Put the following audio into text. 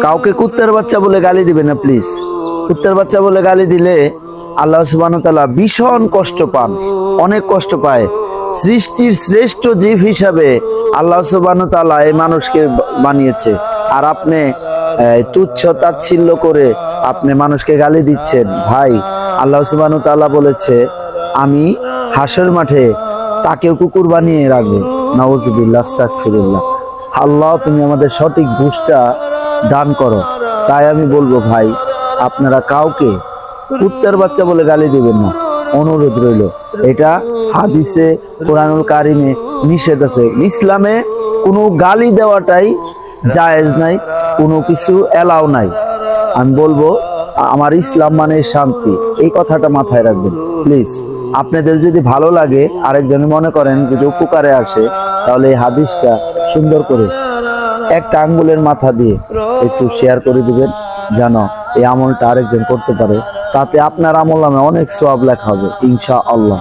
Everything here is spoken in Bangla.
কাউকে কুত্তার বাচ্চা বলে গালি দিবেন না প্লিজ। কুত্তার বাচ্চা বলে গালি দিলে আল্লাহ সুবহানাহু ওয়া তাআলা ভীষণ কষ্ট পান, অনেক কষ্ট পায়। সৃষ্টির শ্রেষ্ঠ জীব হিসাবে আল্লাহ সুবহানাহু ওয়া তাআলা এই মানুষকে বানিয়েছে, আর আপনি তুচ্ছ তাচ্ছিল্য করে আপনি মানুষকে গালি দিচ্ছেন। ভাই, আল্লাহ সুবহানাহু ওয়া তাআলা বলেছে আমি হাসর মাঠে তাকেও কুকুর বানিয়ে রাখবো। নাউযুবিল্লাহ, আস্তাগফিরুল্লাহ। আল্লাহ, তুমি আমাদের সঠিক বুঝটা দান করো। তাই আমি বলবো ভাই, আপনারা কাউকে কুত্তার বাচ্চা বলে গালি দিবেন না, অনুরোধ রইল। এটা হাদিসে কোরআনুল কারিমে নিষেধ আছে। ইসলামে কোনো গালি দেওয়াটাই জায়েজ নাই, কোনো কিছু এলাও নাই। আমি বলবো আমার ইসলাম মানে শান্তি, এই কথাটা মাথায় রাখবেন প্লিজ। আপনাদের যদি ভালো লাগে, আরেকজন মনে করেন যদি উপকারে আসে, তাহলে এই হাদিসটা সুন্দর করে একটা আঙ্গুলের মাথা দিয়ে একটু শেয়ার করে দিবেন, যেন এই আমলটা আরেকজন করতে পারে। তাতে আপনার আমল নামে অনেক সওয়াব লেখা হবে ইনশাআল্লাহ।